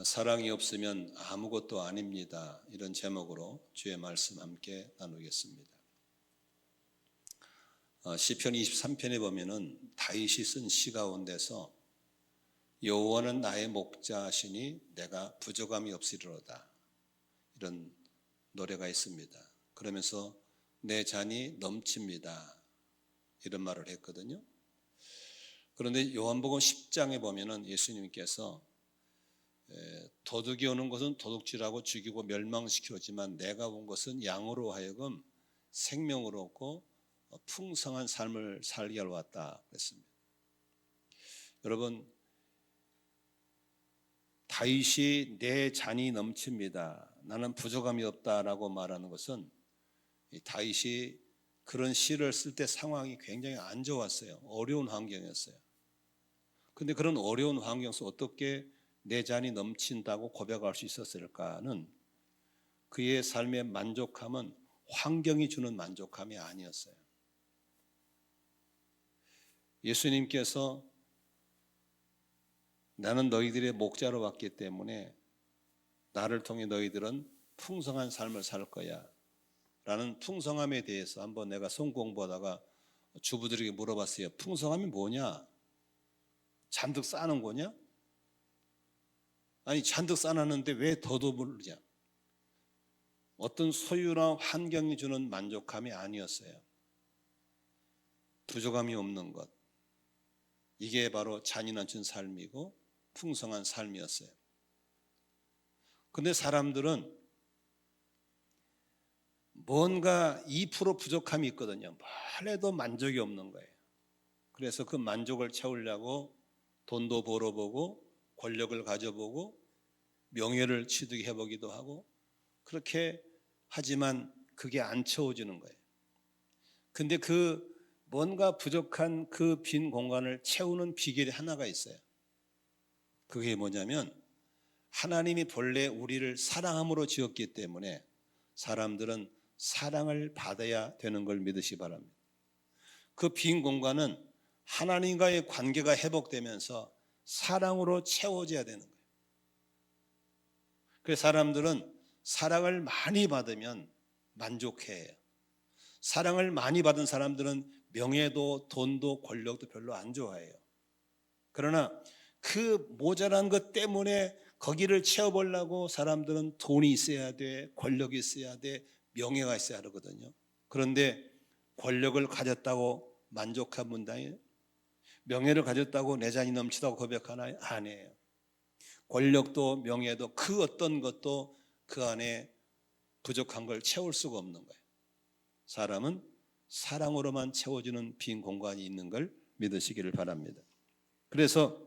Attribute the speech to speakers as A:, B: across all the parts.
A: 사랑이 없으면 아무것도 아닙니다. 이런 제목으로 주의 말씀 함께 나누겠습니다. 시편 23편에 보면은 다윗이 쓴 시 가운데서 여호와는 나의 목자시니 내가 부족함이 없으리로다, 이런 노래가 있습니다. 그러면서 내 잔이 넘칩니다, 이런 말을 했거든요. 그런데 요한복음 10장에 보면은 예수님께서 도둑이 오는 것은 도둑질하고 죽이고 멸망시키지만 내가 온 것은 양으로 하여금 생명을 얻고 풍성한 삶을 살게 하러 왔다 그랬습니다. 여러분, 다윗이 내 잔이 넘칩니다, 나는 부족함이 없다라고 말하는 것은 다윗이 그런 시를 쓸 때 상황이 굉장히 안 좋았어요. 어려운 환경이었어요. 그런데 그런 어려운 환경 속에서 어떻게 내 잔이 넘친다고 고백할 수 있었을까는, 그의 삶의 만족함은 환경이 주는 만족함이 아니었어요. 예수님께서 나는 너희들의 목자로 왔기 때문에 나를 통해 너희들은 풍성한 삶을 살 거야 라는 풍성함에 대해서 한번 내가 성경 공부하다가 주부들에게 물어봤어요. 풍성함이 뭐냐? 잔뜩 싸는 거냐? 아니, 잔뜩 싸놨는데 왜 더도 모르냐? 어떤 소유나 환경이 주는 만족함이 아니었어요. 부족함이 없는 것, 이게 바로 잔이 넘친 삶이고 풍성한 삶이었어요. 그런데 사람들은 뭔가 2% 부족함이 있거든요. 뭘 해도 만족이 없는 거예요. 그래서 그 만족을 채우려고 돈도 벌어보고 권력을 가져보고 명예를 취득해보기도 하고, 그렇게 하지만 그게 안 채워지는 거예요. 근데 그 뭔가 부족한 그 빈 공간을 채우는 비결이 하나가 있어요. 그게 뭐냐면, 하나님이 본래 우리를 사랑함으로 지었기 때문에 사람들은 사랑을 받아야 되는 걸 믿으시기 바랍니다. 그 빈 공간은 하나님과의 관계가 회복되면서 사랑으로 채워져야 되는 거예요. 그래서 사람들은 사랑을 많이 받으면 만족해요. 사랑을 많이 받은 사람들은 명예도 돈도 권력도 별로 안 좋아해요. 그러나 그 모자란 것 때문에 거기를 채워보려고 사람들은 돈이 있어야 돼, 권력이 있어야 돼, 명예가 있어야 하거든요. 그런데 권력을 가졌다고 만족한 분당이에요? 명예를 가졌다고 내 잔이 넘치다고 고백하나요? 아니에요. 권력도 명예도 그 어떤 것도 그 안에 부족한 걸 채울 수가 없는 거예요. 사람은 사랑으로만 채워지는 빈 공간이 있는 걸 믿으시기를 바랍니다. 그래서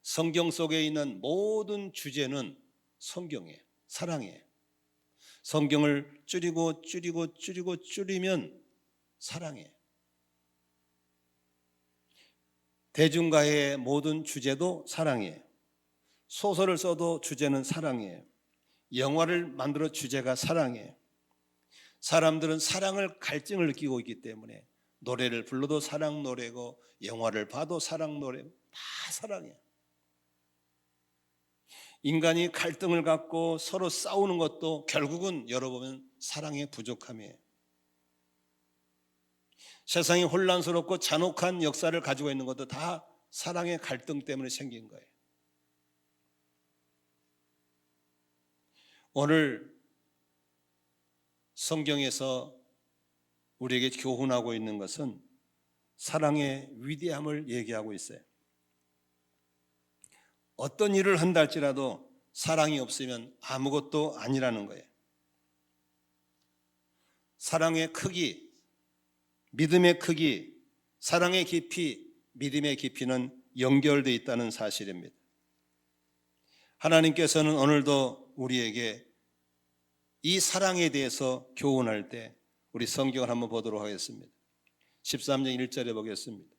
A: 성경 속에 있는 모든 주제는 성경이에요. 사랑이에요. 성경을 줄이면 사랑이에요. 대중가의 모든 주제도 사랑이에요. 소설을 써도 주제는 사랑이에요. 영화를 만들어 주제가 사랑이에요. 사람들은 사랑을 갈증을 느끼고 있기 때문에 노래를 불러도 사랑 노래고 영화를 봐도 사랑 노래, 다 사랑이에요. 인간이 갈등을 갖고 서로 싸우는 것도 결국은 열어보면 사랑의 부족함이에요. 세상이 혼란스럽고 잔혹한 역사를 가지고 있는 것도 다 사랑의 갈등 때문에 생긴 거예요. 오늘 성경에서 우리에게 교훈하고 있는 것은 사랑의 위대함을 얘기하고 있어요. 어떤 일을 한다 할지라도 사랑이 없으면 아무것도 아니라는 거예요. 사랑의 크기, 믿음의 크기, 사랑의 깊이, 믿음의 깊이는 연결되어 있다는 사실입니다. 하나님께서는 오늘도 우리에게 이 사랑에 대해서 교훈할 때 우리 성경을 한번 보도록 하겠습니다. 13장 1절에 보겠습니다.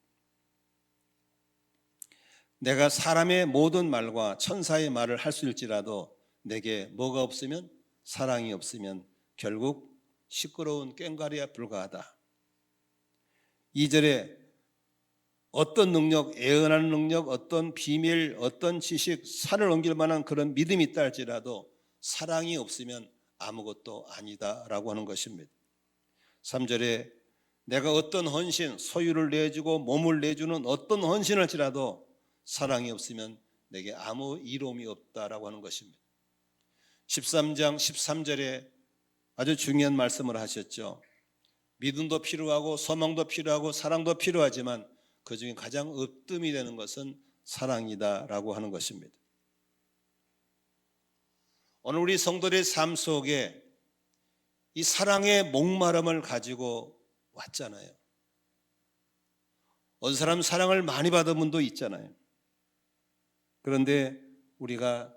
A: 내가 사람의 모든 말과 천사의 말을 할 수 있을지라도 내게 뭐가 없으면, 사랑이 없으면 결국 시끄러운 꽹과리에 불과하다. 2절에 어떤 능력, 예언하는 능력, 어떤 비밀, 어떤 지식, 산을 옮길 만한 그런 믿음이 있다 할지라도 사랑이 없으면 아무것도 아니다라고 하는 것입니다. 3절에 내가 어떤 헌신, 소유를 내주고 몸을 내주는 어떤 헌신을 할지라도 사랑이 없으면 내게 아무 이로움이 없다라고 하는 것입니다. 13장 13절에 아주 중요한 말씀을 하셨죠. 믿음도 필요하고 소망도 필요하고 사랑도 필요하지만 그중에 가장 으뜸이 되는 것은 사랑이다라고 하는 것입니다. 오늘 우리 성도들의 삶 속에 이 사랑의 목마름을 가지고 왔잖아요. 어떤 사람 사랑을 많이 받은 분도 있잖아요. 그런데 우리가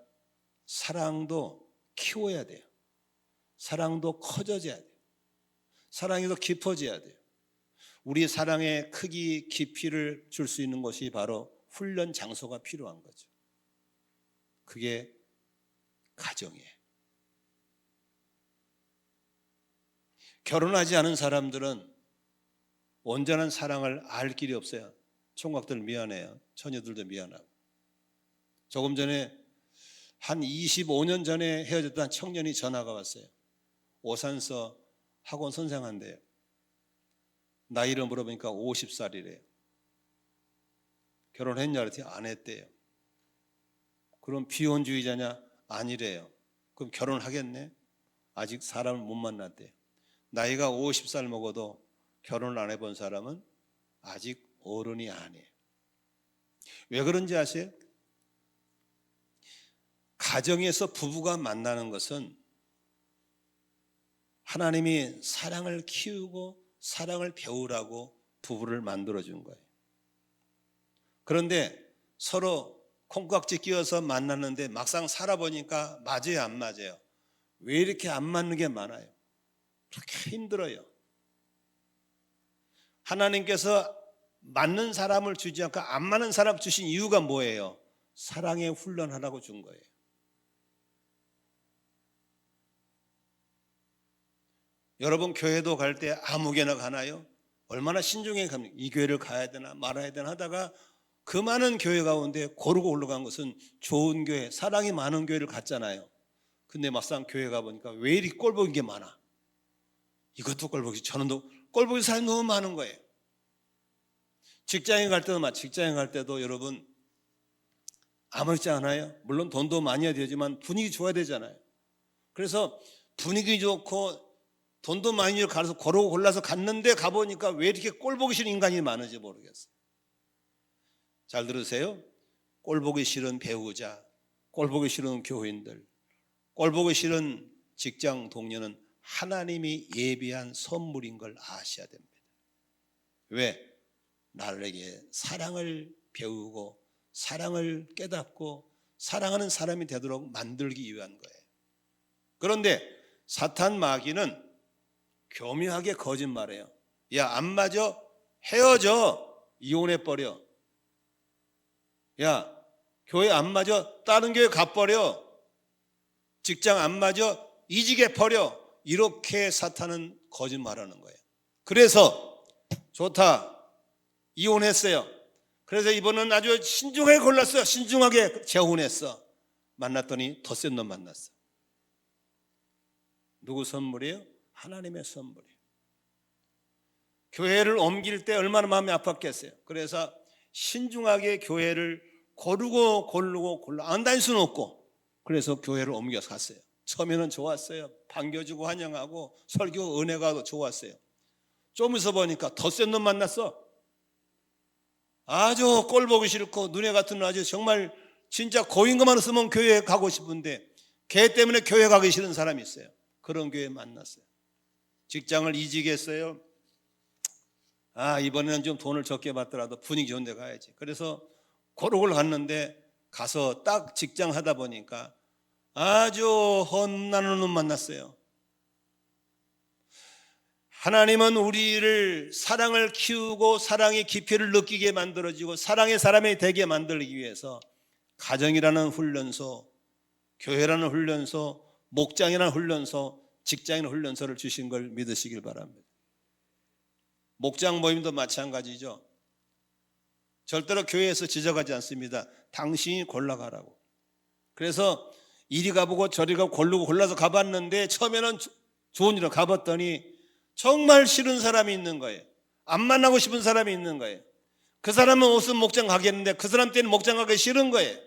A: 사랑도 키워야 돼요. 사랑도 커져야 돼요. 사랑이 더 깊어져야 돼요. 우리 사랑의 크기, 깊이를 줄 수 있는 것이 바로 훈련 장소가 필요한 거죠. 그게 가정이에요. 결혼하지 않은 사람들은 온전한 사랑을 알 길이 없어요. 총각들 미안해요. 처녀들도 미안하고. 조금 전에 한 25년 전에 헤어졌던 청년이 전화가 왔어요. 오산서 학원 선생한대요. 나이를 물어보니까 50살이래요. 결혼했냐 그랬더니 안 했대요. 그럼 비혼주의자냐? 아니래요. 그럼 결혼하겠네? 아직 사람을 못 만났대요. 나이가 50살 먹어도 결혼을 안 해본 사람은 아직 어른이 아니에요. 왜 그런지 아세요? 가정에서 부부가 만나는 것은 하나님이 사랑을 키우고 사랑을 배우라고 부부를 만들어준 거예요. 그런데 서로 콩깍지 끼워서 만났는데 막상 살아보니까 맞아요, 안 맞아요? 왜 이렇게 안 맞는 게 많아요? 그렇게 힘들어요. 하나님께서 맞는 사람을 주지 않고 안 맞는 사람 주신 이유가 뭐예요? 사랑에 훈련하라고 준 거예요. 여러분 교회도 갈 때 아무개나 가나요? 얼마나 신중하게 갑니까? 이 교회를 가야 되나 말아야 되나 하다가 그 많은 교회 가운데 고르고 올라간 것은 좋은 교회, 사랑이 많은 교회를 갔잖아요. 근데 막상 교회 가보니까 왜 이리 꼴보기 게 많아? 이것도 꼴보기, 저는도 꼴보기 사람이 너무 많은 거예요. 직장에 갈 때도 여러분 아무렇지 않아요? 물론 돈도 많이 해야 되지만 분위기 좋아야 되잖아요. 그래서 분위기 좋고 돈도 많이 가서 고르고 골라서 갔는데 가보니까 왜 이렇게 꼴보기 싫은 인간이 많은지 모르겠어요. 잘 들으세요. 꼴보기 싫은 배우자, 꼴보기 싫은 교인들, 꼴보기 싫은 직장 동료는 하나님이 예비한 선물인 걸 아셔야 됩니다. 왜? 나에게 사랑을 배우고 사랑을 깨닫고 사랑하는 사람이 되도록 만들기 위한 거예요. 그런데 사탄 마귀는 교묘하게 거짓말해요. 야, 안 맞아? 헤어져. 이혼해버려. 야, 교회 안 맞아? 다른 교회 가버려. 직장 안 맞아? 이직해버려. 이렇게 사탄은 거짓말하는 거예요. 그래서 좋다. 이혼했어요. 그래서 이번은 아주 신중하게 골랐어요. 신중하게 재혼했어. 만났더니 더 센 놈 만났어. 누구 선물이에요? 하나님의 선물이에요. 교회를 옮길 때 얼마나 마음이 아팠겠어요. 그래서 신중하게 교회를 고르고 안 다닐 수는 없고 그래서 교회를 옮겨서 갔어요. 처음에는 좋았어요. 반겨주고 환영하고 설교 은혜가 좋았어요. 좀 있어 보니까 더 센 놈 만났어. 아주 꼴 보기 싫고 눈에 같은 아주 정말 진짜 고인 것만 없으면 교회에 가고 싶은데 걔 때문에 교회 가기 싫은 사람이 있어요. 그런 교회 만났어요. 직장을 이직했어요. 이번에는 좀 돈을 적게 받더라도 분위기 좋은 데 가야지. 그래서 고룩을 갔는데 가서 딱 직장 하다 보니까 아주 험난한 놈 만났어요. 하나님은 우리를 사랑을 키우고 사랑의 깊이를 느끼게 만들어주고 사랑의 사람이 되게 만들기 위해서 가정이라는 훈련소, 교회라는 훈련소, 목장이라는 훈련소, 직장이라는 훈련소를 주신 걸 믿으시길 바랍니다. 목장 모임도 마찬가지죠. 절대로 교회에서 지적하지 않습니다. 당신이 골라가라고. 그래서 이리 가보고 저리 가고 골라서 가봤는데 처음에는 좋은 일로 가봤더니 정말 싫은 사람이 있는 거예요. 안 만나고 싶은 사람이 있는 거예요. 그 사람은 무슨 목장 가겠는데 그 사람 때는 목장 가기 싫은 거예요.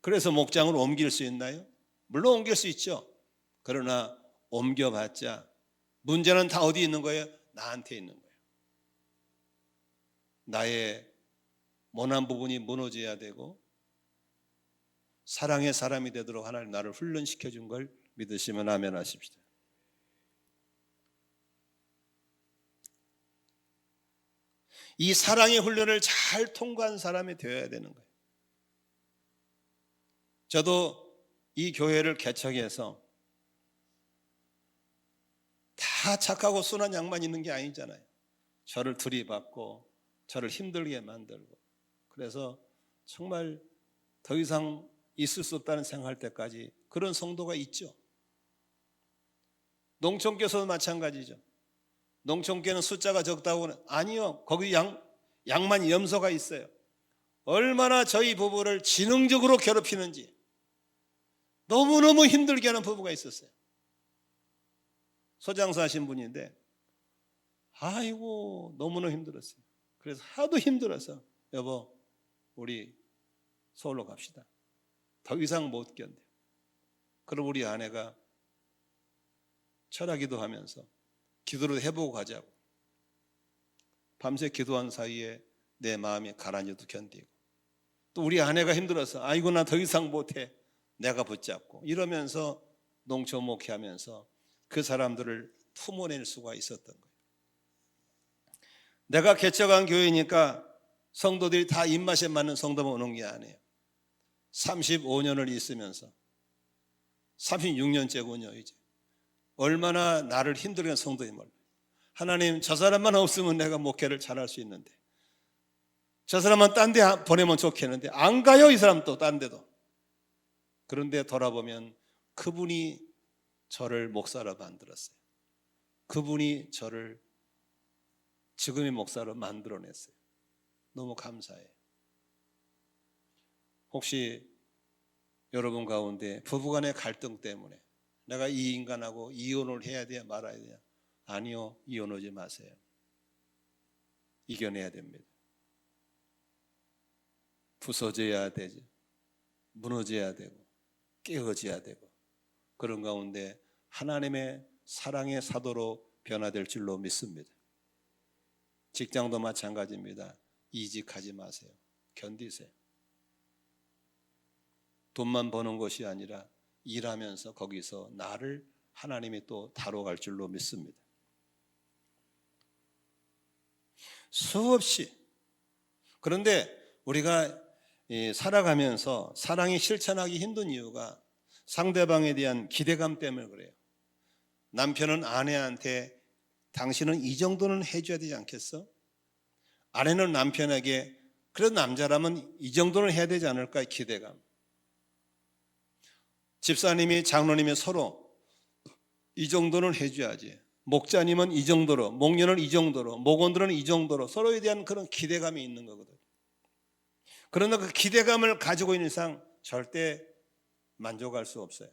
A: 그래서 목장을 옮길 수 있나요? 물론 옮길 수 있죠. 그러나 옮겨봤자 문제는 다 어디 있는 거예요? 나한테 있는 거예요. 나의 모난 부분이 무너져야 되고 사랑의 사람이 되도록 하나님 나를 훈련시켜 준 걸 믿으시면 아멘 하십시다. 이 사랑의 훈련을 잘 통과한 사람이 되어야 되는 거예요. 저도 이 교회를 개척해서 다 착하고 순한 양만 있는 게 아니잖아요. 저를 들이받고 저를 힘들게 만들고 그래서 정말 더 이상 있을 수 없다는 생각할 때까지 그런 성도가 있죠. 농촌교회도 마찬가지죠. 농촌교회는 숫자가 적다고는 아니요. 거기 양만 염소가 있어요. 얼마나 저희 부부를 지능적으로 괴롭히는지 너무너무 힘들게 하는 부부가 있었어요. 소장사 하신 분인데 아이고 너무너무 힘들었어요. 그래서 하도 힘들어서 여보 우리 서울로 갑시다. 더 이상 못 견뎌요. 그럼 우리 아내가 철야기도 하면서 기도를 해보고 가자고. 밤새 기도한 사이에 내 마음이 가라앉아도 견디고 또 우리 아내가 힘들어서 아이고 나 더 이상 못해 내가 붙잡고 이러면서 농촌 목회하면서 그 사람들을 품어낼 수가 있었던 거예요. 내가 개척한 교회니까 성도들이 다 입맛에 맞는 성도만 오는 게 아니에요. 35년을 있으면서 36년째군요 이제. 얼마나 나를 힘들게 한 성도이 몰라요. 하나님 저 사람만 없으면 내가 목회를 잘할 수 있는데 저 사람만 딴 데 보내면 좋겠는데 안 가요 이 사람 또 딴 데도. 그런데 돌아보면 그분이 저를 목사로 만들었어요. 그분이 저를 지금의 목사로 만들어냈어요. 너무 감사해요. 혹시 여러분 가운데 부부간의 갈등 때문에 내가 이 인간하고 이혼을 해야 돼야 말아야 돼야? 아니요, 이혼하지 마세요. 이겨내야 됩니다. 부서져야 되죠. 무너져야 되고 깨어져야 되고 그런 가운데 하나님의 사랑의 사도로 변화될 줄로 믿습니다. 직장도 마찬가지입니다. 이직하지 마세요. 견디세요. 돈만 버는 것이 아니라 일하면서 거기서 나를 하나님이 또 다뤄갈 줄로 믿습니다. 수없이. 그런데 우리가 살아가면서 사랑이 실천하기 힘든 이유가 상대방에 대한 기대감 때문에 그래요. 남편은 아내한테 당신은 이 정도는 해줘야 되지 않겠어? 아내는 남편에게 그런 남자라면 이 정도는 해야 되지 않을까? 기대감. 집사님이 장로님이 서로 이 정도는 해줘야지. 목자님은 이 정도로, 목녀는 이 정도로, 목원들은 이 정도로 서로에 대한 그런 기대감이 있는 거거든요. 그러나 그 기대감을 가지고 있는 이상 절대 만족할 수 없어요.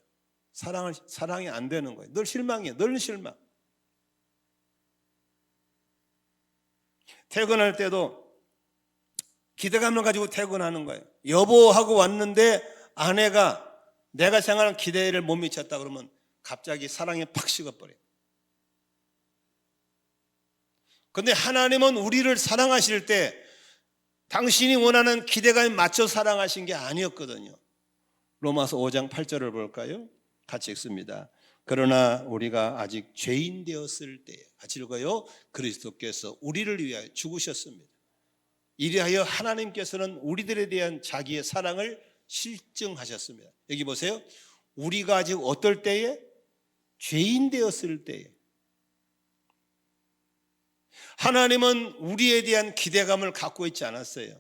A: 사랑이 안 되는 거예요. 늘 실망이에요. 늘 실망. 퇴근할 때도 기대감을 가지고 퇴근하는 거예요. 여보하고 왔는데 아내가 내가 생각하는 기대를 못 미쳤다 그러면 갑자기 사랑에 팍 식어버려요. 그런데 하나님은 우리를 사랑하실 때 당신이 원하는 기대감에 맞춰 사랑하신 게 아니었거든요. 로마서 5장 8절을 볼까요? 같이 읽습니다. 그러나 우리가 아직 죄인 되었을 때 같이 읽어요. 그리스도께서 우리를 위하여 죽으셨습니다. 이리하여 하나님께서는 우리들에 대한 자기의 사랑을 실증하셨습니다. 여기 보세요. 우리가 아직 어떨 때에? 죄인 되었을 때에. 하나님은 우리에 대한 기대감을 갖고 있지 않았어요.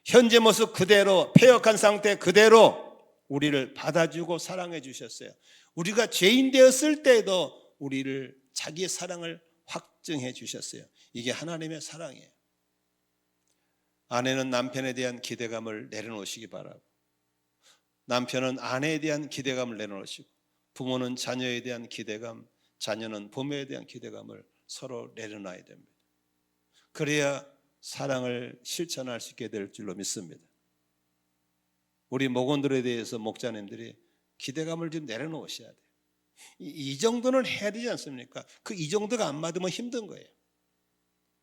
A: 현재 모습 그대로, 패역한 상태 그대로 우리를 받아주고 사랑해 주셨어요. 우리가 죄인 되었을 때에도 우리를 자기의 사랑을 확증해 주셨어요. 이게 하나님의 사랑이에요. 아내는 남편에 대한 기대감을 내려놓으시기 바라고, 남편은 아내에 대한 기대감을 내려놓으시고, 부모는 자녀에 대한 기대감, 자녀는 부모에 대한 기대감을 서로 내려놔야 됩니다. 그래야 사랑을 실천할 수 있게 될 줄로 믿습니다. 우리 목원들에 대해서 목자님들이 기대감을 좀 내려놓으셔야 돼요. 이 정도는 해야 되지 않습니까? 이 정도가 안 맞으면 힘든 거예요.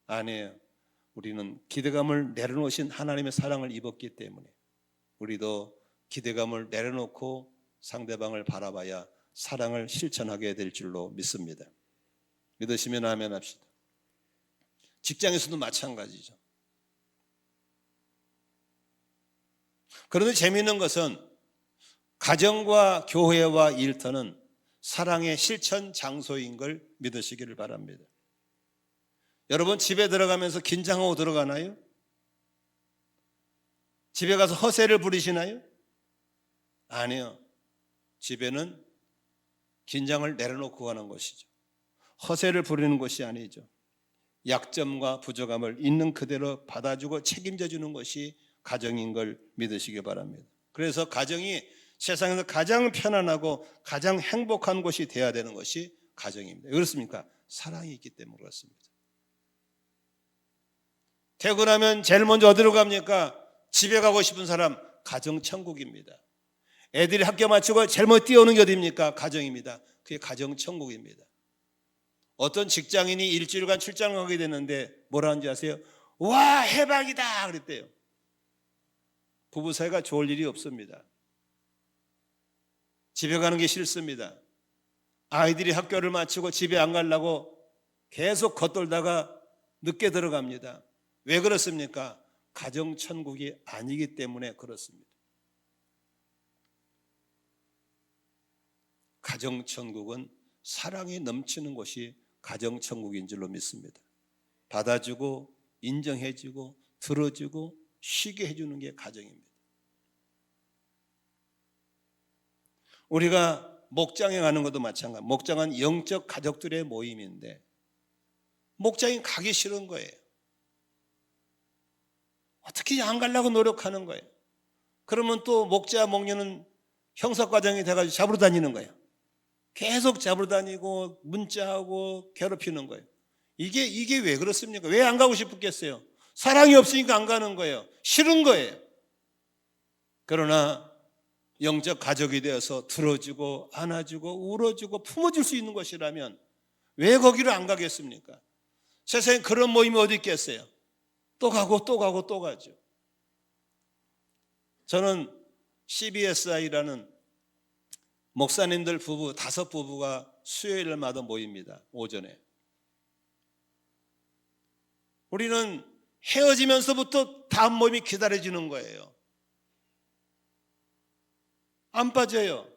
A: 아니에요. 우리는 기대감을 내려놓으신 하나님의 사랑을 입었기 때문에 우리도 기대감을 내려놓고 상대방을 바라봐야 사랑을 실천하게 될 줄로 믿습니다. 믿으시면 아멘 합시다. 직장에서도 마찬가지죠. 그런데 재미있는 것은 가정과 교회와 일터는 사랑의 실천 장소인 걸 믿으시기를 바랍니다. 여러분, 집에 들어가면서 긴장하고 들어가나요? 집에 가서 허세를 부리시나요? 아니요. 집에는 긴장을 내려놓고 가는 것이죠. 허세를 부리는 것이 아니죠. 약점과 부족함을 있는 그대로 받아주고 책임져 주는 것이 가정인 걸 믿으시기 바랍니다. 그래서 가정이 세상에서 가장 편안하고 가장 행복한 곳이 되어야 되는 것이 가정입니다. 그렇습니까? 사랑이 있기 때문에 그렇습니다. 퇴근하면 제일 먼저 어디로 갑니까? 집에 가고 싶은 사람, 가정천국입니다. 애들이 학교 마치고 제일 먼저 뛰어오는 게 어디입니까? 가정입니다. 그게 가정천국입니다. 어떤 직장인이 일주일간 출장을 가게 됐는데 뭐라 하는지 아세요? 와, 해방이다 그랬대요. 부부 사이가 좋을 일이 없습니다. 집에 가는 게 싫습니다. 아이들이 학교를 마치고 집에 안 가려고 계속 겉돌다가 늦게 들어갑니다. 왜 그렇습니까? 가정천국이 아니기 때문에 그렇습니다. 가정천국은 사랑이 넘치는 곳이 가정천국인 줄로 믿습니다. 받아주고 인정해주고 들어주고 쉬게 해주는 게 가정입니다. 우리가 목장에 가는 것도 마찬가지입니다. 목장은 영적 가족들의 모임인데 목장에 가기 싫은 거예요. 어떻게 안 가려고 노력하는 거예요. 그러면 또 목자 목녀는 형사과장이 돼가지고 잡으러 다니는 거예요. 계속 잡으러 다니고 문자하고 괴롭히는 거예요. 이게 왜 그렇습니까? 왜 안 가고 싶겠어요? 사랑이 없으니까 안 가는 거예요. 싫은 거예요. 그러나 영적 가족이 되어서 들어주고 안아주고 울어주고 품어줄 수 있는 것이라면 왜 거기로 안 가겠습니까? 세상에 그런 모임이 어디 있겠어요? 또 가고 또 가고 또 가죠. 저는 CBSI라는 목사님들 부부 5부부가 수요일마다 모입니다. 오전에. 우리는 헤어지면서부터 다음 모임이 기다려지는 거예요. 안 빠져요.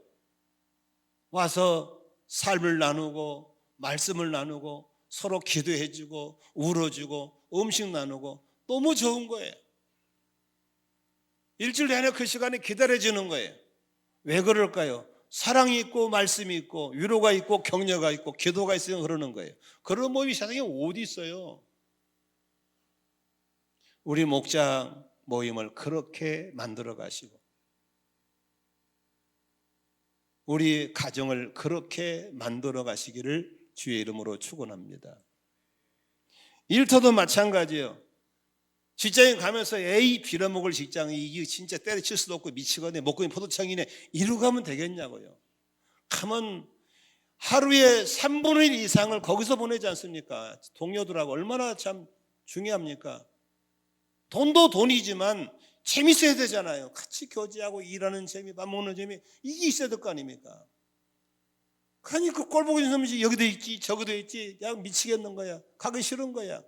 A: 와서 삶을 나누고 말씀을 나누고 서로 기도해주고 울어주고 음식 나누고 너무 좋은 거예요. 일주일 내내 그 시간에 기다려주는 거예요. 왜 그럴까요? 사랑이 있고 말씀이 있고 위로가 있고 격려가 있고 기도가 있으면 그러는 거예요. 그런 모임이 세상에 어디 있어요? 우리 목장 모임을 그렇게 만들어 가시고 우리 가정을 그렇게 만들어 가시기를 주의 이름으로 축원합니다. 일터도 마찬가지예요. 직장에 가면서 에이 빌어먹을 직장이 이게 진짜 때려칠 수도 없고 미치겠네 목금이 포도청이네 이러고 가면 되겠냐고요. 가면 하루에 3분의 1 이상을 거기서 보내지 않습니까? 동료들하고 얼마나 참 중요합니까? 돈도 돈이지만 재밌어야 되잖아요. 같이 교제하고 일하는 재미, 밥 먹는 재미 이게 있어야 될 거 아닙니까? 아니 그 꼴 보고 있는 사람이 여기도 있지 저기도 있지 야 미치겠는 거야. 가기 싫은 거야.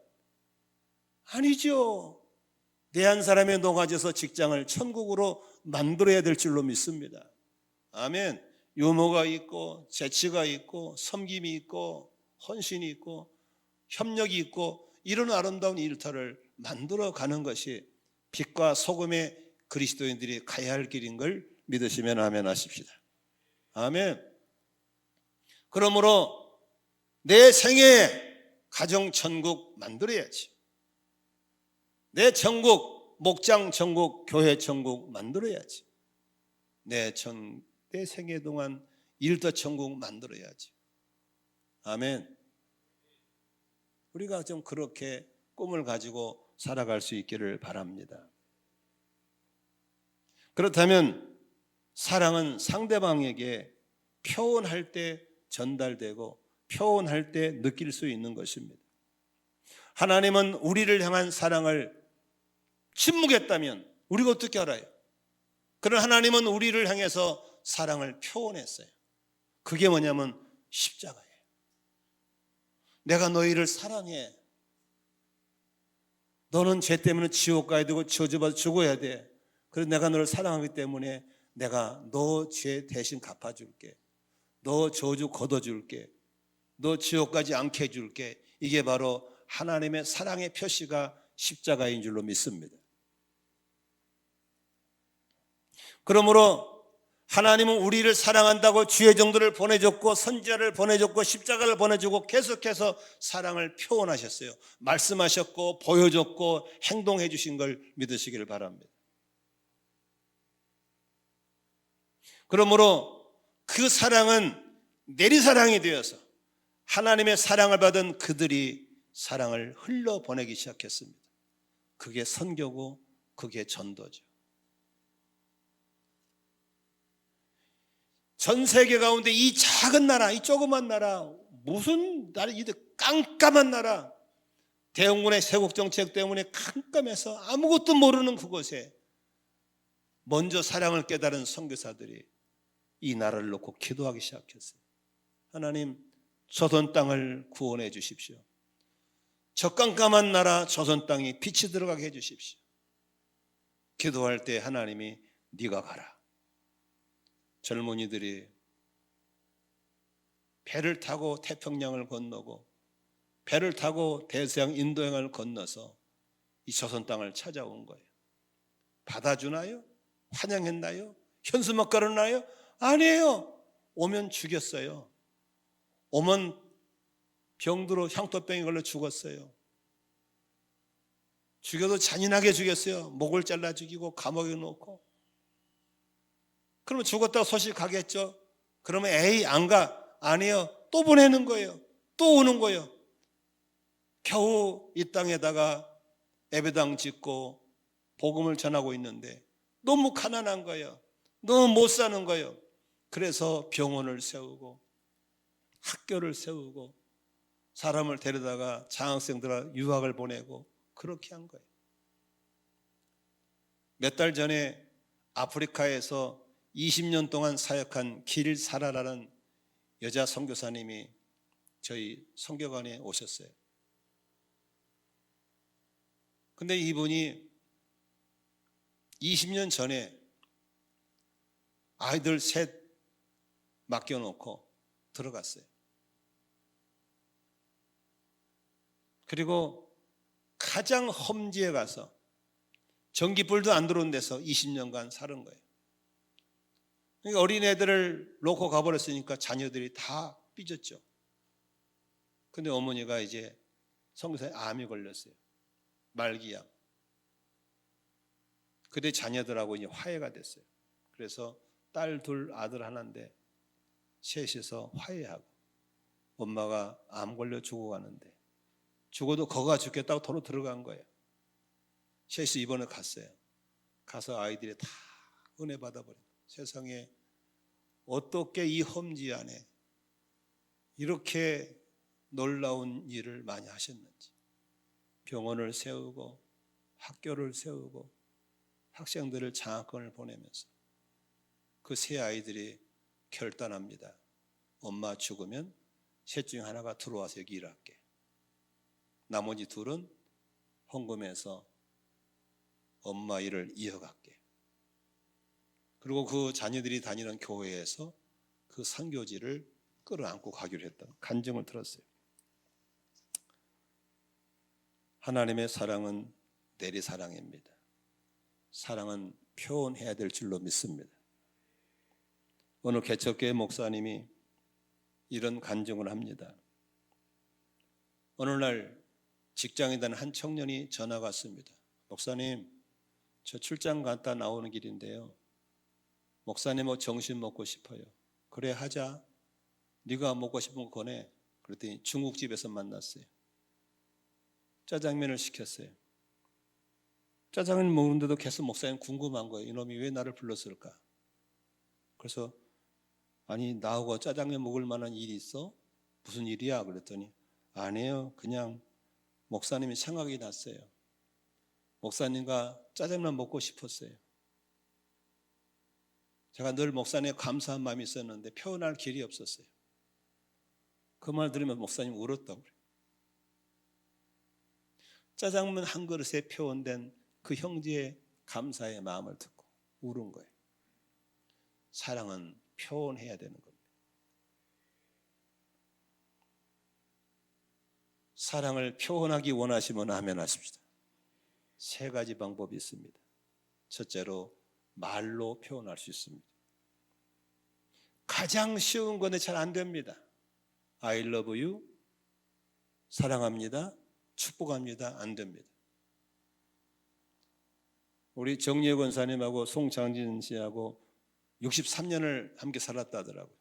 A: 아니죠. 내 한 사람의 농아지에서 직장을 천국으로 만들어야 될 줄로 믿습니다. 아멘. 유머가 있고 재치가 있고 섬김이 있고 헌신이 있고 협력이 있고 이런 아름다운 일터를 만들어가는 것이 빛과 소금의 그리스도인들이 가야 할 길인 걸 믿으시면 아멘 하십시다. 아멘. 그러므로 내 생애에 가정천국 만들어야지. 내 천국, 목장 천국, 교회 천국 만들어야지. 내 생애 동안 일터 천국 만들어야지. 아멘. 우리가 좀 그렇게 꿈을 가지고 살아갈 수 있기를 바랍니다. 그렇다면 사랑은 상대방에게 표현할 때 전달되고 표현할 때 느낄 수 있는 것입니다. 하나님은 우리를 향한 사랑을 침묵했다면 우리가 어떻게 알아요? 그러나 하나님은 우리를 향해서 사랑을 표현했어요. 그게 뭐냐면 십자가예요. 내가 너희를 사랑해. 너는 죄 때문에 지옥 가야 되고 저주받아 죽어야 돼. 그래서 내가 너를 사랑하기 때문에 내가 너 죄 대신 갚아줄게. 너 저주 걷어줄게. 너 지옥까지 않게 해줄게. 이게 바로 하나님의 사랑의 표시가 십자가인 줄로 믿습니다. 그러므로 하나님은 우리를 사랑한다고 주의 정도를 보내줬고 선지자를 보내줬고 십자가를 보내주고 계속해서 사랑을 표현하셨어요. 말씀하셨고 보여줬고 행동해 주신 걸 믿으시기를 바랍니다. 그러므로 그 사랑은 내리사랑이 되어서 하나님의 사랑을 받은 그들이 사랑을 흘려보내기 시작했습니다. 그게 선교고 그게 전도죠. 전 세계 가운데 이 작은 나라, 이 조그만 나라, 무슨 나라, 이 깜깜한 나라, 대원군의 세국 정책 때문에 깜깜해서 아무것도 모르는 그곳에 먼저 사랑을 깨달은 선교사들이 이 나라를 놓고 기도하기 시작했어요. 하나님, 조선 땅을 구원해 주십시오. 저 깜깜한 나라 조선 땅이 빛이 들어가게 해 주십시오. 기도할 때 하나님이 네가 가라. 젊은이들이 배를 타고 태평양을 건너고 배를 타고 대서양 인도양을 건너서 이 조선 땅을 찾아온 거예요. 받아주나요? 환영했나요? 현수막 걸었나요? 아니에요. 오면 죽였어요. 오면 병들어 향토병에 걸려 죽었어요. 죽여도 잔인하게 죽였어요. 목을 잘라 죽이고 감옥에 넣고. 그러면 죽었다고 소식 가겠죠? 그러면 에이 안 가. 아니에요. 또 보내는 거예요. 또 오는 거예요. 겨우 이 땅에다가 예배당 짓고 복음을 전하고 있는데 너무 가난한 거예요. 너무 못 사는 거예요. 그래서 병원을 세우고 학교를 세우고 사람을 데려다가 장학생들 유학을 보내고 그렇게 한 거예요. 몇 달 전에 아프리카에서 20년 동안 사역한 길사라라는 여자 선교사님이 저희 선교관에 오셨어요. 근데 이분이 20년 전에 아이들 셋 맡겨놓고 들어갔어요. 그리고 가장 험지에 가서 전기불도 안 들어온 데서 20년간 사는 거예요. 그러니까 어린애들을 놓고 가버렸으니까 자녀들이 다 삐졌죠. 근데 어머니가 이제 선교사에 암이 걸렸어요. 말기암. 그때 자녀들하고 이제 화해가 됐어요. 그래서 딸 둘, 아들 하나인데 셋이서 화해하고 엄마가 암 걸려 죽어가는데 죽어도 거가 죽겠다고 도로 들어간 거예요. 셋이 입원을 갔어요. 가서 아이들이 다 은혜 받아버려요. 세상에 어떻게 이 험지 안에 이렇게 놀라운 일을 많이 하셨는지. 병원을 세우고 학교를 세우고 학생들을 장학금을 보내면서 그 세 아이들이 결단합니다. 엄마 죽으면 셋 중에 하나가 들어와서 여기 일할게. 나머지 둘은 헌금해서 엄마 일을 이어갈게. 그리고 그 자녀들이 다니는 교회에서 그 선교지를 끌어안고 가기로 했던 간증을 들었어요. 하나님의 사랑은 내리사랑입니다. 사랑은 표현해야 될 줄로 믿습니다. 오늘 개척교회 목사님이 이런 간증을 합니다. 어느 날 직장에 다니는 한 청년이 전화가 왔습니다. 목사님, 저 출장 갔다 나오는 길인데요. 목사님 점심 먹고 싶어요. 그래 하자. 네가 먹고 싶은 거 권해. 그랬더니 중국집에서 만났어요. 짜장면을 시켰어요. 짜장면 먹는데도 계속 목사님 궁금한 거예요. 이놈이 왜 나를 불렀을까? 그래서 아니 나하고 짜장면 먹을 만한 일이 있어? 무슨 일이야? 그랬더니 아니에요. 그냥 목사님이 생각이 났어요. 목사님과 짜장면 먹고 싶었어요. 제가 늘 목사님에 감사한 마음이 있었는데 표현할 길이 없었어요. 그 말 들으면 목사님 울었다고 그래요. 짜장면 한 그릇에 표현된 그 형제의 감사의 마음을 듣고 울은 거예요. 사랑은 표현해야 되는 겁니다. 사랑을 표현하기 원하시면 아멘 하십시다. 세 가지 방법이 있습니다. 첫째로 말로 표현할 수 있습니다. 가장 쉬운 건데 잘 안 됩니다. I love you, 사랑합니다, 축복합니다. 안 됩니다. 우리 정예 권사님하고 송장진 씨하고 63년을 함께 살았다 하더라고요.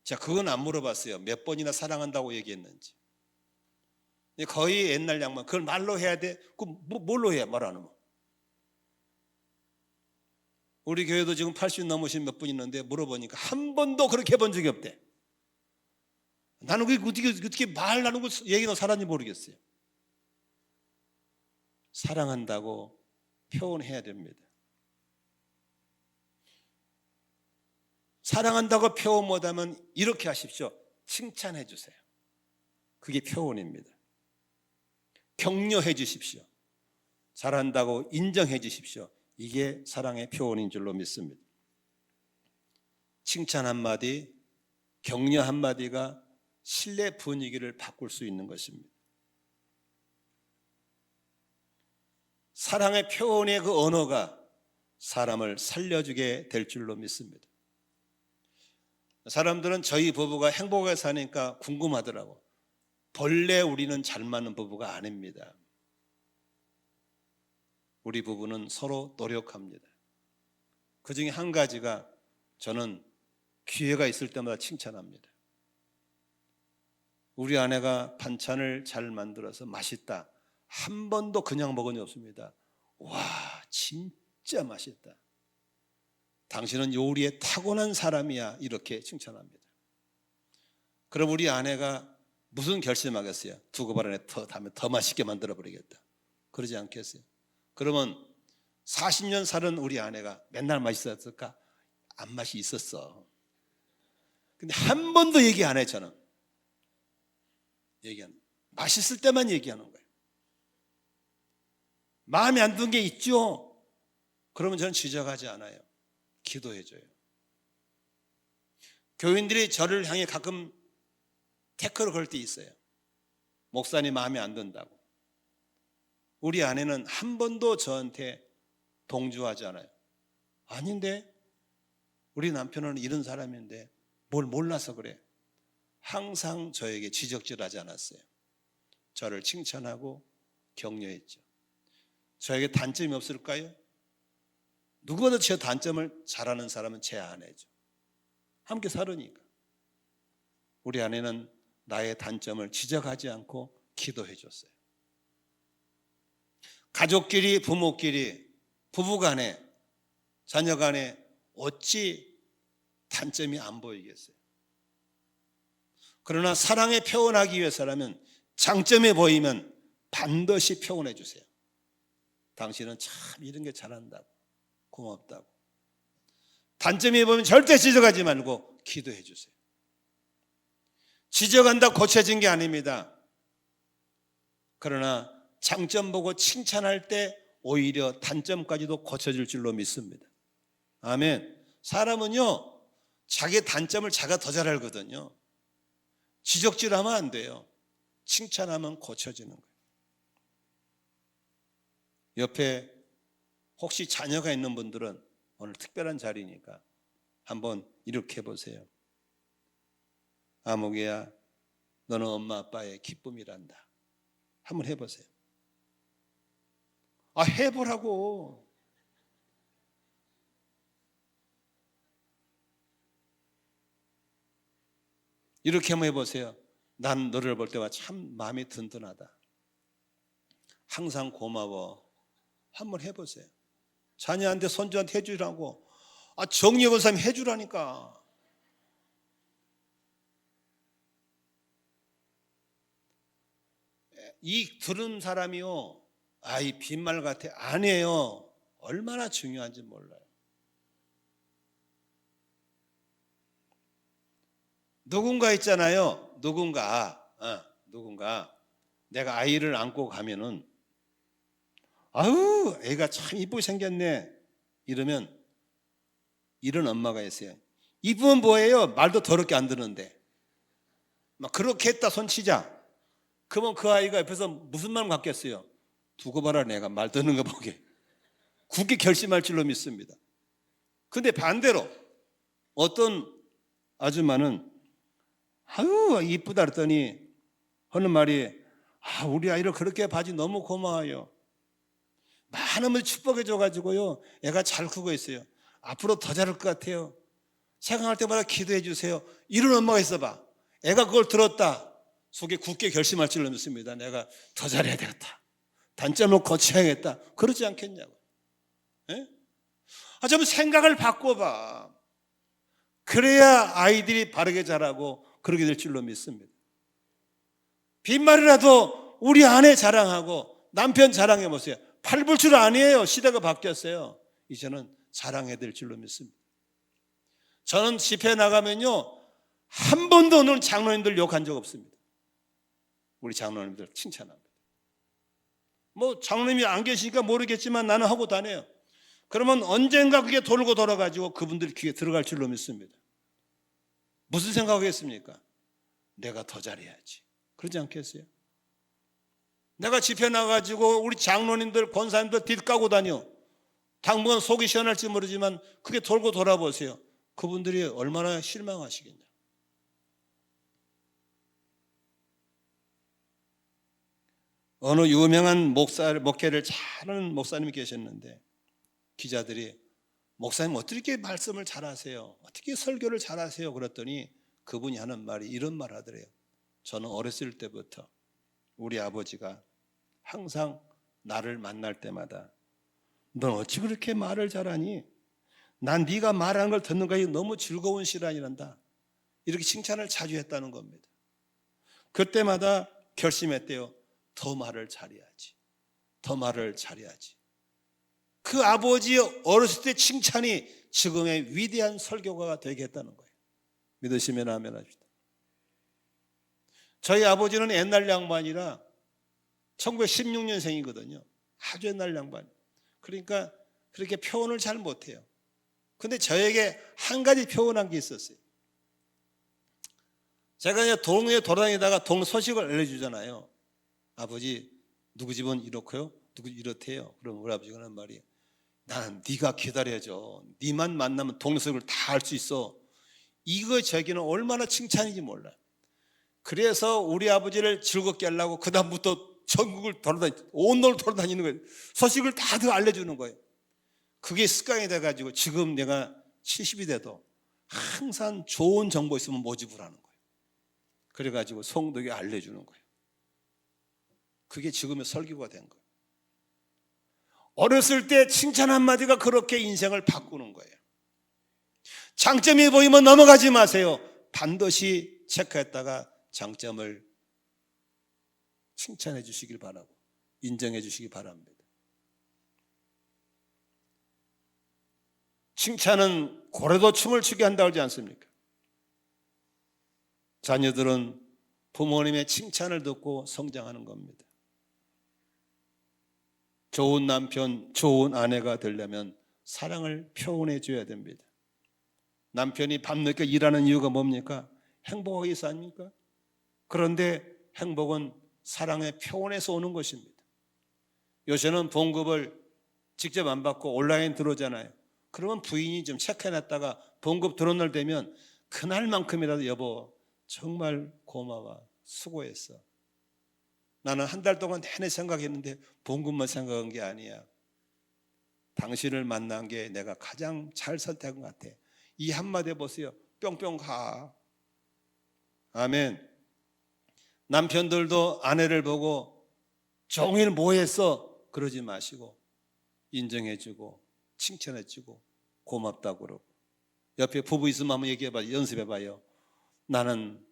A: 제가 그건 안 물어봤어요. 몇 번이나 사랑한다고 얘기했는지. 거의 옛날 양반. 그걸 말로 해야 돼? 그럼 뭘로 해? 말 안 하면. 우리 교회도 지금 80 넘으신 몇 분 있는데 물어보니까 한 번도 그렇게 해본 적이 없대. 나는 어떻게 말 나누고 얘기는 살았는지 모르겠어요. 사랑한다고 표현해야 됩니다. 사랑한다고 표현 못하면 이렇게 하십시오. 칭찬해 주세요. 그게 표현입니다. 격려해 주십시오. 잘한다고 인정해 주십시오. 이게 사랑의 표현인 줄로 믿습니다. 칭찬 한마디, 격려 한마디가 신뢰 분위기를 바꿀 수 있는 것입니다. 사랑의 표현의 그 언어가 사람을 살려주게 될 줄로 믿습니다. 사람들은 저희 부부가 행복하게 사니까 궁금하더라고. 본래 우리는 잘 맞는 부부가 아닙니다. 우리 부부는 서로 노력합니다. 그 중에 한 가지가 저는 기회가 있을 때마다 칭찬합니다. 우리 아내가 반찬을 잘 만들어서 맛있다. 한 번도 그냥 먹은 적 없습니다. 와, 진짜 맛있다. 당신은 요리에 타고난 사람이야. 이렇게 칭찬합니다. 그럼 우리 아내가 무슨 결심하겠어요? 두고 발 안에 다음에 더 맛있게 만들어 버리겠다. 그러지 않겠어요? 그러면 40년 살은 우리 아내가 맨날 맛있었을까? 안 맛이 있었어. 근데 한 번도 얘기 안 해. 저는 맛있을 때만 얘기하는 거예요. 마음에 안 드는 게 있죠? 그러면 저는 지적하지 않아요. 기도해줘요. 교인들이 저를 향해 가끔 태클을 걸 때 있어요. 목사님 마음에 안 든다고. 우리 아내는 한 번도 저한테 동조하지 않아요. 아닌데 우리 남편은 이런 사람인데 뭘 몰라서 그래. 항상 저에게 지적질하지 않았어요. 저를 칭찬하고 격려했죠. 저에게 단점이 없을까요? 누구보다 제 단점을 잘하는 사람은 제 아내죠. 함께 살으니까. 우리 아내는 나의 단점을 지적하지 않고 기도해 줬어요. 가족끼리, 부모끼리, 부부간에, 자녀간에 어찌 단점이 안 보이겠어요? 그러나 사랑에 표현하기 위해서라면 장점이 보이면 반드시 표현해 주세요. 당신은 참 이런 게 잘한다고, 고맙다고. 단점이 보이면 절대 지적하지 말고 기도해 주세요. 지적한다고 고쳐진 게 아닙니다. 그러나 장점 보고 칭찬할 때 오히려 단점까지도 고쳐질 줄로 믿습니다. 아멘. 사람은요, 자기 단점을 자기가 더 잘 알거든요. 지적질하면 안 돼요. 칭찬하면 고쳐지는 거예요. 옆에 혹시 자녀가 있는 분들은 오늘 특별한 자리니까 한번 이렇게 해보세요. 아무개야, 너는 엄마 아빠의 기쁨이란다. 한번 해보세요. 해보라고. 이렇게 한번 해보세요. 난 너를 볼 때가 참 마음이 든든하다. 항상 고마워. 한번 해보세요. 자녀한테 손주한테 해주라고. 정리 권사님이 해주라니까. 이 들은 사람이요, 이 빈말 같아. 아니에요. 얼마나 중요한지 몰라요. 누군가 있잖아요. 누군가 내가 아이를 안고 가면은 아유 애가 참 이쁘게 생겼네 이러면 이런 엄마가 있어요. 이쁘면 뭐예요? 말도 더럽게 안 듣는데 막 그렇게 했다 손치자. 그러면 그 아이가 옆에서 무슨 마음 갖겠어요? 두고 봐라 내가 말 듣는 거 보게. 굳게 결심할 줄로 믿습니다. 근데 반대로 어떤 아줌마는 아유 이쁘다 그랬더니 하는 말이 우리 아이를 그렇게 봐주 너무 고마워요. 많은 분이 축복해 줘가지고요 애가 잘 크고 있어요. 앞으로 더 잘할 것 같아요. 생각할 때마다 기도해 주세요. 이런 엄마가 있어봐. 애가 그걸 들었다. 속에 굳게 결심할 줄로 믿습니다. 내가 더 잘해야 되겠다. 단점을 고쳐야겠다. 그러지 않겠냐고. 좀 생각을 바꿔봐. 그래야 아이들이 바르게 자라고 그러게 될 줄로 믿습니다. 빈말이라도 우리 아내 자랑하고 남편 자랑해 보세요. 팔불 줄 아니에요. 시대가 바뀌었어요. 이제는 자랑해야 될 줄로 믿습니다. 저는 집회 나가면요 한 번도 오늘 장로님들 욕한 적 없습니다. 우리 장로님들 칭찬합니다. 뭐 장로님이 안 계시니까 모르겠지만 나는 하고 다녀요. 그러면 언젠가 그게 돌고 돌아가지고 그분들 귀에 들어갈 줄로 믿습니다. 무슨 생각하겠습니까? 내가 더 잘해야지. 그러지 않겠어요? 내가 집회 나가지고 우리 장로님들 권사님들 뒷가고 다녀. 당분간 속이 시원할지 모르지만 그게 돌고 돌아보세요. 그분들이 얼마나 실망하시겠냐. 어느 유명한 목회를 잘하는 목사님이 계셨는데 기자들이 목사님 어떻게 말씀을 잘하세요? 어떻게 설교를 잘하세요? 그랬더니 그분이 하는 말이 이런 말 하더래요. 저는 어렸을 때부터 우리 아버지가 항상 나를 만날 때마다 넌 어찌 그렇게 말을 잘하니? 난 네가 말하는 걸 듣는 것이 너무 즐거운 시간이란다. 이렇게 칭찬을 자주 했다는 겁니다. 그때마다 결심했대요. 더 말을 잘해야지. 더 말을 잘해야지. 그 아버지의 어렸을 때 칭찬이 지금의 위대한 설교가가 되게 했다는 거예요. 믿으시면 아멘 합시다. 저희 아버지는 옛날 양반이라 1916년생이거든요. 아주 옛날 양반. 그러니까 그렇게 표현을 잘 못해요. 근데 저에게 한 가지 표현한 게 있었어요. 제가 이제 동네에 돌아다니다가 동 소식을 알려주잖아요. 아버지 누구 집은 이렇고요. 누구 이렇대요. 그럼 우리 아버지가 하는 말이 나는 네가 기다려줘. 네만 만나면 동네 소식을 다 알 수 있어. 이거 저에게는 얼마나 칭찬인지 몰라요. 그래서 우리 아버지를 즐겁게 하려고 그 다음부터 전국을 온 놀 돌아다니는 거예요. 소식을 다들 알려주는 거예요. 그게 습관이 돼가지고 지금 내가 70이 돼도 항상 좋은 정보 있으면 모집을 하는 거예요. 그래가지고 성도에게 알려주는 거예요. 그게 지금의 설교가 된 거예요. 어렸을 때 칭찬 한마디가 그렇게 인생을 바꾸는 거예요. 장점이 보이면 넘어가지 마세요. 반드시 체크했다가 장점을 칭찬해 주시길 바라고 인정해 주시기 바랍니다. 칭찬은 고래도 춤을 추게 한다고 하지 않습니까? 자녀들은 부모님의 칭찬을 듣고 성장하는 겁니다. 좋은 남편, 좋은 아내가 되려면 사랑을 표현해 줘야 됩니다. 남편이 밤늦게 일하는 이유가 뭡니까? 행복하기 위해서 아닙니까? 그런데 행복은 사랑의 표현에서 오는 것입니다. 요새는 봉급을 직접 안 받고 온라인 들어오잖아요. 그러면 부인이 좀 체크해놨다가 봉급 들어온 날 되면 그날만큼이라도 여보 정말 고마워 수고했어. 나는 한 달 동안 내내 생각했는데 봉급만 생각한 게 아니야. 당신을 만난 게 내가 가장 잘 선택한 것 같아. 이 한마디 보세요. 뿅뿅 가. 아멘. 남편들도 아내를 보고 종일 뭐 했어? 그러지 마시고 인정해주고 칭찬해주고 고맙다고 그러고, 옆에 부부 있으면 한번 얘기해봐요. 연습해봐요. 나는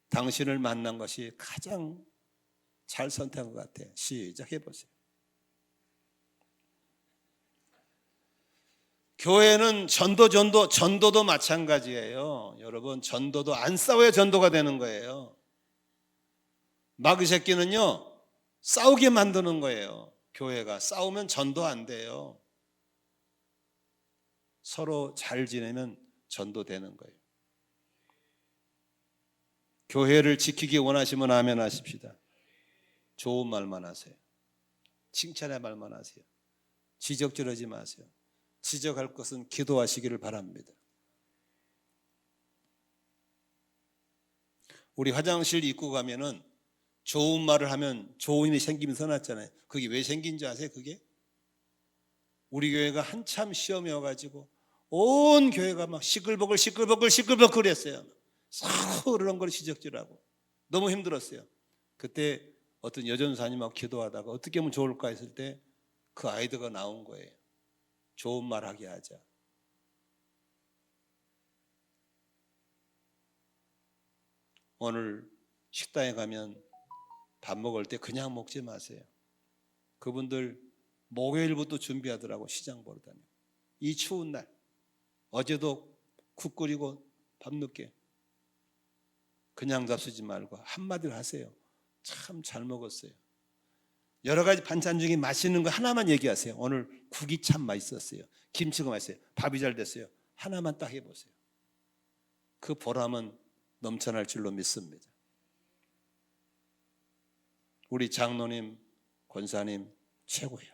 A: 당신을 만난 것이 가장 잘 선택한 것 같아. 시작해보세요. 교회는 전도도 마찬가지예요. 여러분, 전도도 안 싸워야 전도가 되는 거예요. 마귀 새끼는요, 싸우게 만드는 거예요. 교회가 싸우면 전도 안 돼요. 서로 잘 지내면 전도되는 거예요. 교회를 지키기 원하시면 아멘 하십시다. 좋은 말만 하세요. 칭찬의 말만 하세요. 지적질하지 마세요. 지적할 것은 기도하시기를 바랍니다. 우리 화장실 입구 가면은 좋은 말을 하면 좋은 일이 생기면 써놨잖아요. 그게 왜 생긴 줄 아세요? 그게 우리 교회가 한참 시험이어가지고 온 교회가 막 시끌벅글 그랬어요. 서로 그런 걸 지적질하고 너무 힘들었어요. 그때 어떤 여전사님하고 기도하다가 어떻게 하면 좋을까 했을 때 그 아이디어가 나온 거예요. 좋은 말 하게 하자. 오늘 식당에 가면 밥 먹을 때 그냥 먹지 마세요. 그분들 목요일부터 준비하더라고. 시장 보러 다니고 이 추운 날 어제도 국 끓이고 밤늦게 그냥 잡수지 말고 한마디를 하세요. 참 잘 먹었어요. 여러 가지 반찬 중에 맛있는 거 하나만 얘기하세요. 오늘 국이 참 맛있었어요. 김치가 맛있어요. 밥이 잘 됐어요. 하나만 딱 해보세요. 그 보람은 넘쳐날 줄로 믿습니다. 우리 장로님, 권사님 최고예요.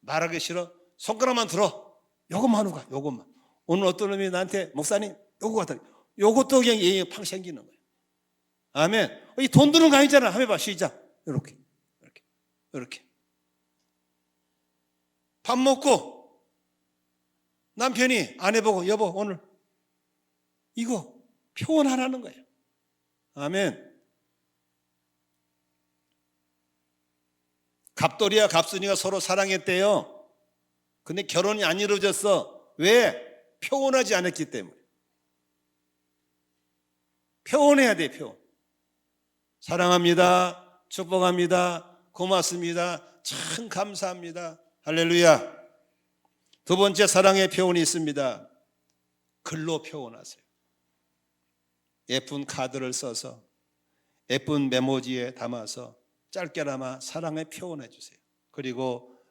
A: 말하기 싫어? 손가락만 들어. 요것만 하고 가. 요것만. 오늘 어떤 놈이 나한테 목사님 요거 같다. 요것도 그냥 예의 팡 생기는 거예요. 아멘. 이 돈 드는 거 아니잖아. 한번 해봐. 시작. 이렇게. 밥 먹고 남편이 아내 보고 여보 오늘 이거 표현하라는 거예요. 아멘. 갑돌이와 갑순이가 서로 사랑했대요. 근데 결혼이 안 이루어졌어. 왜? 표현하지 않았기 때문에. 표현해야 돼. 표현. 사랑합니다. 축복합니다. 고맙습니다. 참 감사합니다. 할렐루야. 두 번째 사랑의 표현이 있습니다. 글로 표현하세요. 예쁜 카드를 써서 예쁜 메모지에 담아서 짧게나마 사랑의 표현해 주세요. 그리고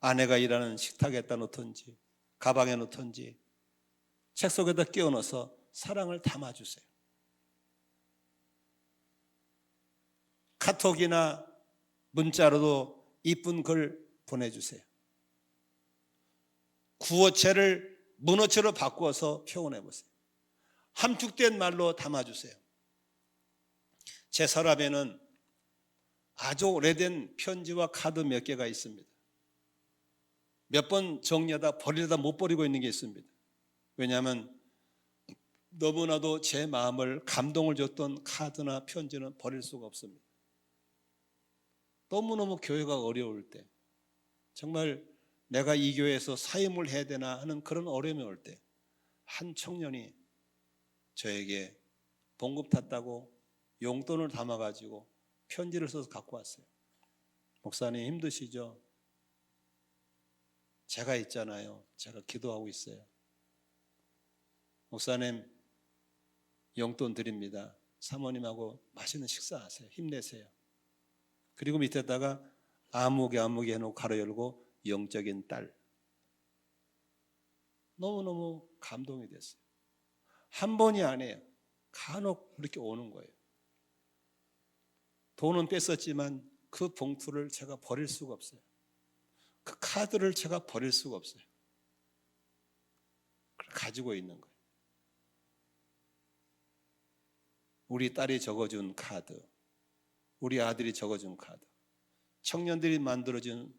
A: 아내가 일하는 식탁에다 놓든지 가방에 놓든지 책 속에다 끼워 넣어서 사랑을 담아주세요. 카톡이나 문자로도 이쁜 글 보내주세요. 구어체를 문어체로 바꾸어서 표현해 보세요. 함축된 말로 담아주세요. 제 서랍에는 아주 오래된 편지와 카드 몇 개가 있습니다. 몇 번 정리하다 버리려다 못 버리고 있는 게 있습니다. 왜냐하면 너무나도 제 마음을 감동을 줬던 카드나 편지는 버릴 수가 없습니다. 너무너무 교회가 어려울 때, 정말 내가 이 교회에서 사임을 해야 되나 하는 그런 어려움이 올 때 한 청년이 저에게 봉급 탔다고 용돈을 담아가지고 편지를 써서 갖고 왔어요. 목사님 힘드시죠? 제가 있잖아요. 제가 기도하고 있어요. 목사님 용돈 드립니다. 사모님하고 맛있는 식사하세요. 힘내세요. 그리고 밑에다가 아무개 해놓고 가로 열고 영적인 딸. 너무너무 감동이 됐어요. 한 번이 아니에요. 간혹 그렇게 오는 거예요. 돈은 뺐었지만 그 봉투를 제가 버릴 수가 없어요. 그 카드를 제가 버릴 수가 없어요. 가지고 있는 거예요. 우리 딸이 적어준 카드. 우리 아들이 적어준 카드, 청년들이 만들어준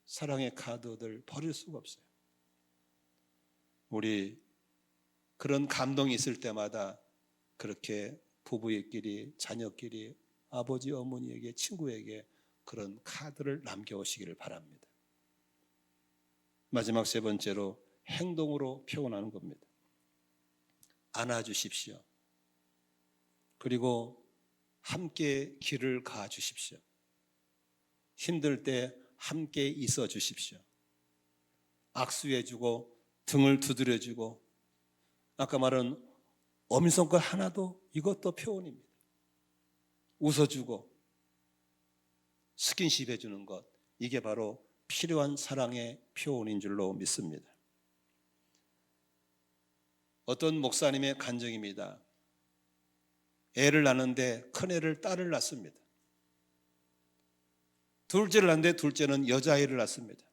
A: 사랑의 카드들 버릴 수가 없어요. 우리 그런 감동이 있을 때마다 그렇게 부부끼리, 자녀끼리, 아버지, 어머니에게, 친구에게 그런 카드를 남겨오시기를 바랍니다. 마지막 세 번째로 행동으로 표현하는 겁니다. 안아주십시오. 그리고 함께 길을 가주십시오. 힘들 때 함께 있어 주십시오. 악수해주고 등을 두드려주고, 아까 말한 엄지손가락 하나도 이것도 표현입니다. 웃어주고 스킨십 해주는 것, 이게 바로 필요한 사랑의 표현인 줄로 믿습니다. 어떤 목사님의 간증입니다. 애를 낳는데 큰애를 딸을 낳습니다. 둘째를 낳는데 둘째는 여자아이를 낳습니다.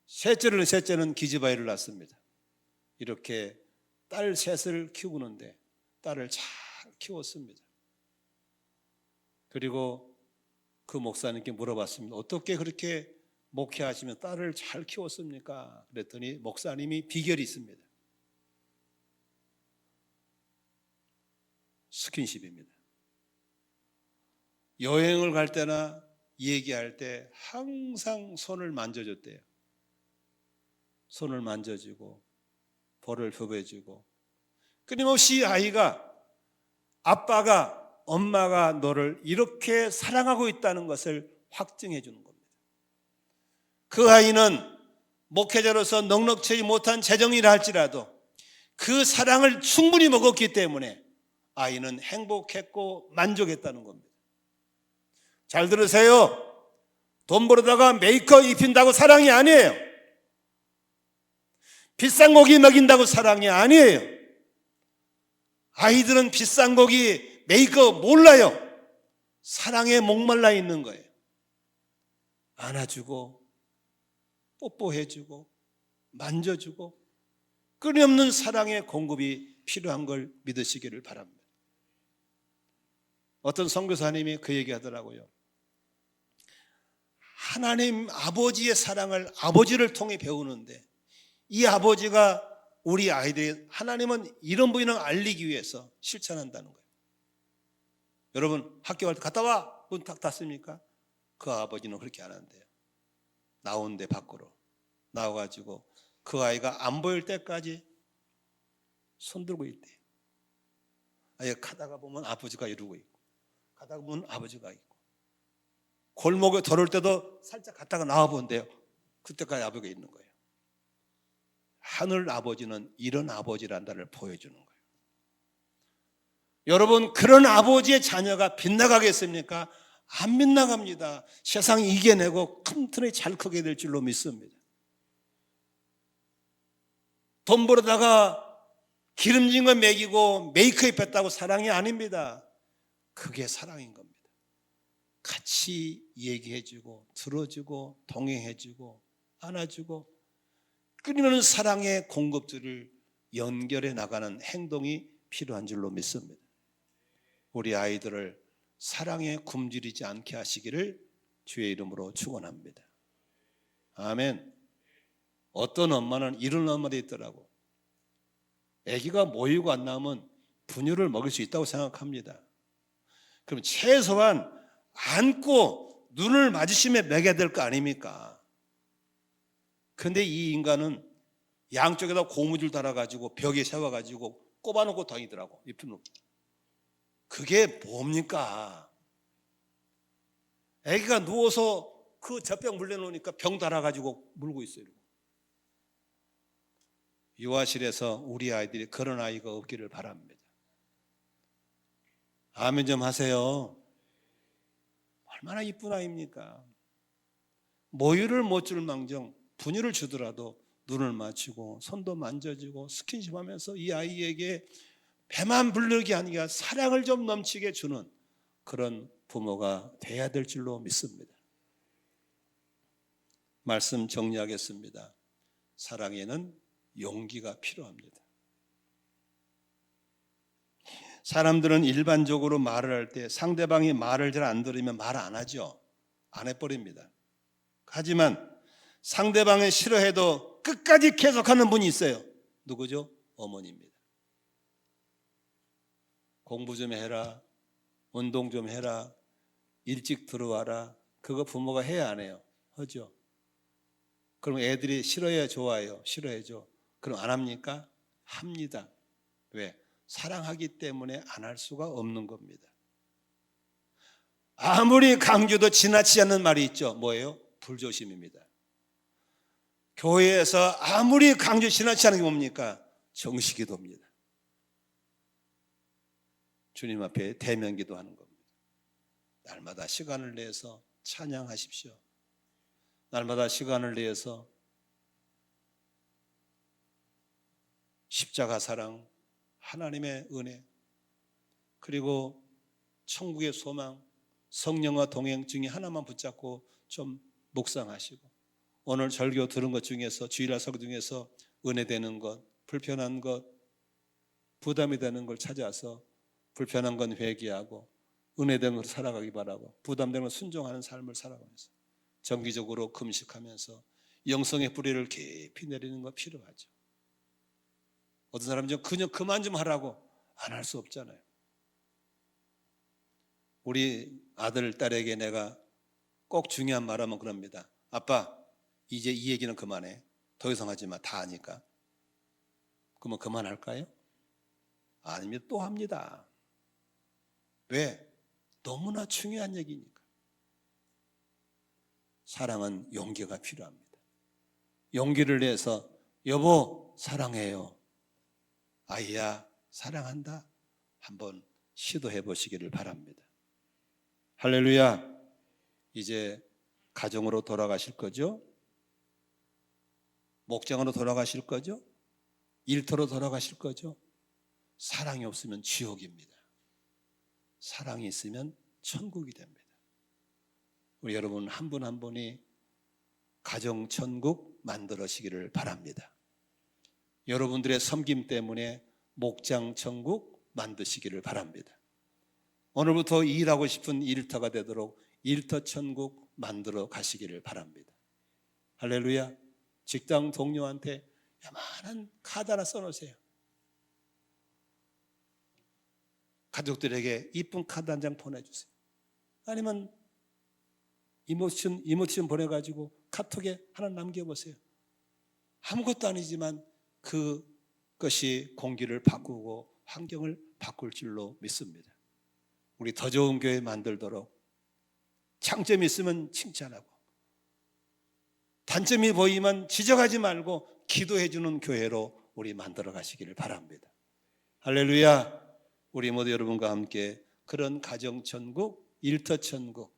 A: 셋째는 기집아이를 낳습니다. 이렇게 딸 셋을 키우는데 딸을 잘 키웠습니다. 그리고 그 목사님께 물어봤습니다. 어떻게 그렇게 목회하시면 딸을 잘 키웠습니까? 그랬더니 목사님이 비결이 있습니다. 스킨십입니다. 여행을 갈 때나 얘기할 때 항상 손을 만져줬대요. 손을 만져주고 볼을 흡해주고, 끊임없이 아이가, 아빠가, 엄마가 너를 이렇게 사랑하고 있다는 것을 확증해 주는 겁니다. 그 아이는 목회자로서 넉넉지 못한 재정이라 할지라도 그 사랑을 충분히 먹었기 때문에 아이는 행복했고 만족했다는 겁니다. 잘 들으세요. 돈 벌어다가 메이크업 입힌다고 사랑이 아니에요. 비싼 고기 먹인다고 사랑이 아니에요. 아이들은 비싼 고기, 메이크업 몰라요. 사랑에 목말라 있는 거예요. 안아주고 뽀뽀해주고 만져주고 끊임없는 사랑의 공급이 필요한 걸 믿으시기를 바랍니다. 어떤 선교사님이 그 얘기하더라고요. 하나님 아버지의 사랑을 아버지를 통해 배우는데, 이 아버지가 우리 아이들이 하나님은 이런 분을 알리기 위해서 실천한다는 거예요. 여러분 학교 갈 때 갔다 와, 문 탁 닫습니까? 그 아버지는 그렇게 안 한대요. 나온대, 밖으로 나와가지고 그 아이가 안 보일 때까지 손 들고 있대요. 아이가 가다가 보면 아버지가 이러고 있고, 가다가 보면 아버지가 있고, 골목에 걸을 때도 살짝 갔다가 나와본대요. 그때까지 아버지가 있는 거예요. 하늘 아버지는 이런 아버지란다를 보여주는 거예요. 여러분, 그런 아버지의 자녀가 빗나가겠습니까? 안 빗나갑니다. 세상이 이겨내고 튼튼히 잘 크게 될 줄로 믿습니다. 돈 벌어다가 기름진 거 먹이고 메이크업 했다고 사랑이 아닙니다. 그게 사랑인 겁니다. 같이 얘기해주고 들어주고 동행해주고 안아주고 끊임없는 사랑의 공급들을 연결해 나가는 행동이 필요한 줄로 믿습니다. 우리 아이들을 사랑에 굶주리지 않게 하시기를 주의 이름으로 축원합니다. 아멘. 어떤 엄마는 이런 엄마도 있더라고. 아기가 모이고 안 나오면 분유를 먹일 수 있다고 생각합니다. 그럼 최소한 안고 눈을 마주치며 먹여야 될 거 아닙니까? 그런데 이 인간은 양쪽에다 고무줄 달아가지고 벽에 세워가지고 꼽아놓고 다니더라고. 그게 뭡니까? 아기가 누워서 그 젖병 물려놓으니까 병 달아가지고 물고 있어요. 유아실에서 우리 아이들이 그런 아이가 없기를 바랍니다. 아멘 좀 하세요. 얼마나 이쁜 아이입니까? 모유를 못 줄 망정 분유를 주더라도 눈을 맞추고 손도 만져주고 스킨십하면서 이 아이에게 배만 부르기 아니라 사랑을 좀 넘치게 주는 그런 부모가 돼야 될 줄로 믿습니다. 말씀 정리하겠습니다. 사랑에는 용기가 필요합니다. 사람들은 일반적으로 말을 할 때 상대방이 말을 잘 안 들으면 말 안 하죠. 안 해버립니다. 하지만 상대방이 싫어해도 끝까지 계속하는 분이 있어요. 누구죠? 어머니입니다. 공부 좀 해라, 운동 좀 해라, 일찍 들어와라. 그거 부모가 해야 안 해요? 하죠. 그럼 애들이 싫어해야 좋아해요? 싫어해죠. 그럼 안 합니까? 합니다. 왜? 사랑하기 때문에 안 할 수가 없는 겁니다. 아무리 강조도 지나치지 않는 말이 있죠. 뭐예요? 불조심입니다. 교회에서 아무리 강조 지나치지 않는 게 뭡니까? 정식기도입니다. 주님 앞에 대면기도 하는 겁니다. 날마다 시간을 내서 찬양하십시오. 날마다 시간을 내서 십자가 사랑, 하나님의 은혜, 그리고 천국의 소망, 성령과 동행 중에 하나만 붙잡고 좀 묵상하시고, 오늘 절교 들은 것 중에서, 주일날 설교 중에서 은혜되는 것, 불편한 것, 부담이 되는 걸 찾아서 불편한 건 회개하고 은혜되는 걸 살아가기 바라고, 부담되는 걸 순종하는 삶을 살아가면서 정기적으로 금식하면서 영성의 뿌리를 깊이 내리는 거 필요하죠. 어떤 사람은 그냥 그만 좀 하라고 안 할 수 없잖아요. 우리 아들, 딸에게 내가 꼭 중요한 말하면 그럽니다. 아빠, 이제 이 얘기는 그만해. 더 이상 하지 마. 다 아니까. 그러면 그만할까요? 아닙니다. 또 합니다. 왜? 너무나 중요한 얘기니까. 사랑은 용기가 필요합니다. 용기를 내서 여보 사랑해요, 아이야 사랑한다, 한번 시도해 보시기를 바랍니다. 할렐루야. 이제 가정으로 돌아가실 거죠? 목장으로 돌아가실 거죠? 일터로 돌아가실 거죠? 사랑이 없으면 지옥입니다. 사랑이 있으면 천국이 됩니다. 우리 여러분 한 분 한 분이 가정 천국 만들어시기를 바랍니다. 여러분들의 섬김 때문에 목장 천국 만드시기를 바랍니다. 오늘부터 일하고 싶은 일터가 되도록 일터 천국 만들어 가시기를 바랍니다. 할렐루야. 직장 동료한테 야만한 카드 하나 써놓으세요. 가족들에게 이쁜 카드 한 장 보내주세요. 아니면 이모티콘 보내가지고 카톡에 하나 남겨보세요. 아무것도 아니지만 그것이 공기를 바꾸고 환경을 바꿀 줄로 믿습니다. 우리 더 좋은 교회 만들도록 장점이 있으면 칭찬하고 단점이 보이면 지적하지 말고 기도해 주는 교회로 우리 만들어 가시기를 바랍니다. 할렐루야. 우리 모두 여러분과 함께 그런 가정 천국, 일터 천국,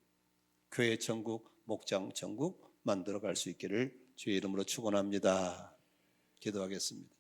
A: 교회 천국, 목장 천국 만들어 갈 수 있기를 주의 이름으로 축원합니다. 기도하겠습니다.